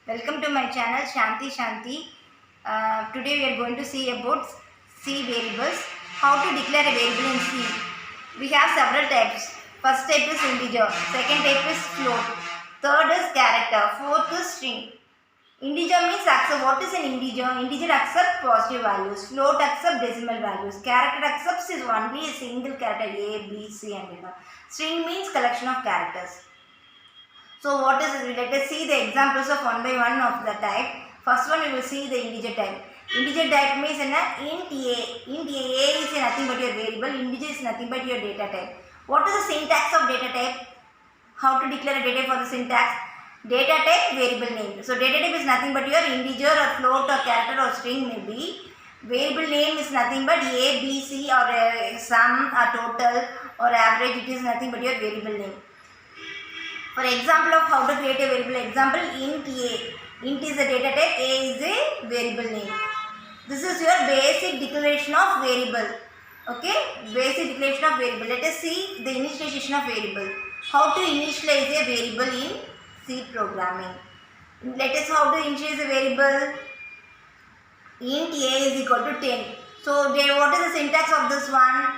Welcome to my channel Shanti. Today we are going to see about C variables. How to declare a variable in C. We have several types. First type is integer. Second type is float. Third is character. Fourth is string. Integer means accept. What is an integer? Integer accepts positive values. Float accepts decimal values. Character accepts is only a single character A, B, C and D. String means collection of characters. So what is it? Let us see the examples of one by one of the type. First one we will see the integer type. Integer type means int A. Int A is nothing but your variable. Integer is nothing but your data type. What is the syntax of data type? How to declare a data type for the syntax? Data type, variable name. So data type is nothing but your integer or float or character or string may be. Variable name is nothing but A, B, C or sum or total or average. It is nothing but your variable name. For example of how to create a variable, example int A. Int is a data type, A is a variable name. This is your basic declaration of variable. Okay, basic declaration of variable. Let us see the initialization of variable. How to initialize a variable in C programming. Let us how to initialize a variable. Int A is equal to 10. So what is the syntax of this one?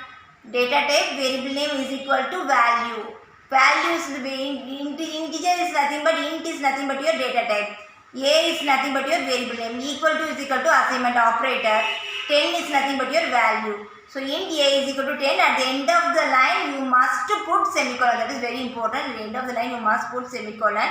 Data type, variable name is equal to value. Value is integer is nothing but int is nothing but your data type. A is nothing but your variable name. Equal to is equal to assignment operator. 10 is nothing but your value. So int A is equal to 10. At the end of the line you must put semicolon. That is very important. At the end of the line you must put semicolon.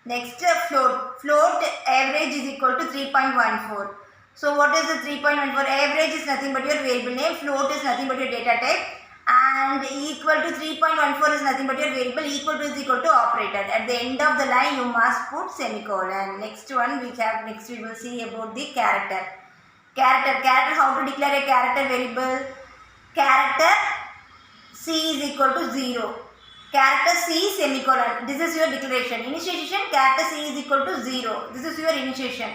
Next float. Float average is equal to 3.14. So what is the 3.14? Average is nothing but your variable name. Float is nothing but your data type. And equal to 3.14 is nothing but your variable. Equal to is equal to operator. At the end of the line you must put semicolon. Next one we will see about the character. Character, how to declare a character variable? Character C is equal to 0. Character C semicolon. This is your declaration. Initialization, character C is equal to 0. This is your initiation.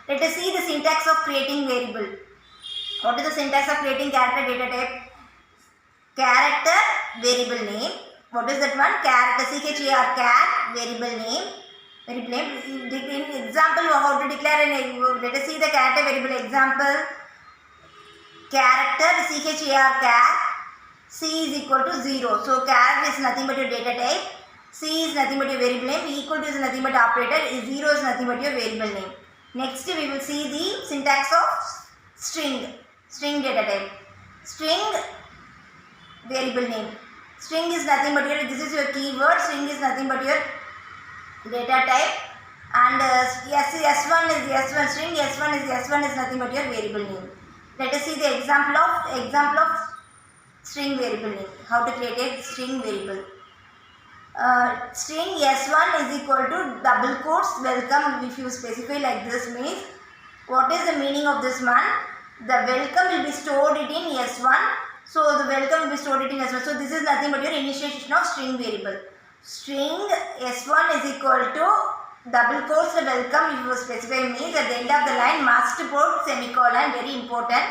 Let us see the syntax of creating variable. What is the syntax of creating character data type? Character variable name. What is that one? Character char variable name. In example how to declare let us see the character variable example. Character char C is equal to 0. So char is nothing but your data type. C is nothing but your variable name. Equal to is nothing but operator. 0 is nothing but your variable name. Next we will see the syntax of string. String data type. String variable name. String is nothing but your, this is your keyword. String is nothing but your data type. And S1 is S1 string. S1 is nothing but your variable name. Let us see the example of string variable name. How to create a string variable. String S1 is equal to double quotes welcome. If you specify like this means, what is the meaning of this one? The welcome will be stored in S1. So the welcome will be stored in S1. So this is nothing but your initialization of string variable. String S1 is equal to double quotes the welcome. If you specify means at the end of the line must put semicolon. Very important.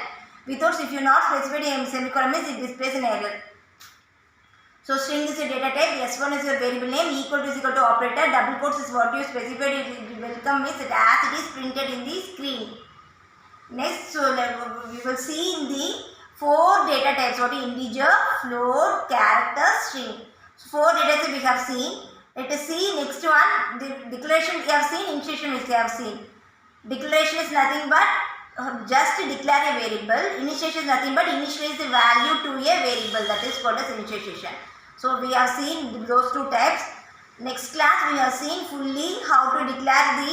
Without if you not specify a semicolon means it displays an error. So string is your data type, S1 is your variable name, equal to is equal to operator, double quotes is what you specified, welcome means that as it is printed in the screen. Next, so we will see in the 4 data types, what is integer, float, character, string. So 4 data types we have seen. Let us see next one, the declaration we have seen, initialization we have seen. Declaration is nothing but just to declare a variable. Initialization is nothing but initialize the value to a variable, that is called as initialization. So we have seen those 2 types. Next class we have seen fully how to declare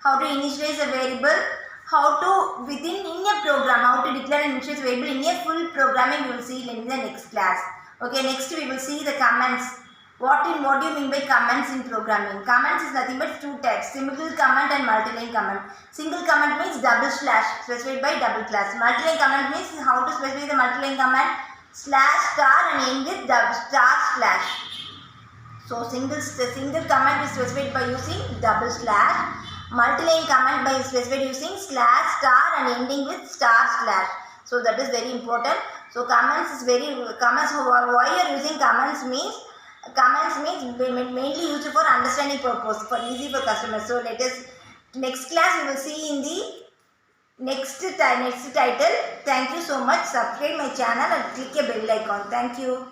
how to initialize a variable, how to in a program, how to declare and initialize a variable in a full programming we will see in the next class. Okay, next we will see the comments. What do you mean by comments in programming? Comments is nothing but 2 types, single comment and multi-line comment. Single comment means double slash specified by double class. Multi-line comment means how to specify the multi-line comment, slash star and end with star slash. So single comment is specified by using double slash. Multi-line comment by specified using slash star and ending with star slash. So that is very important. So comments is why you are using comments means Commands means mainly used for understanding purpose, for easy for customers. So let us, next class we will see in the next title. Thank you so much. Subscribe my channel and click a bell icon. Thank you.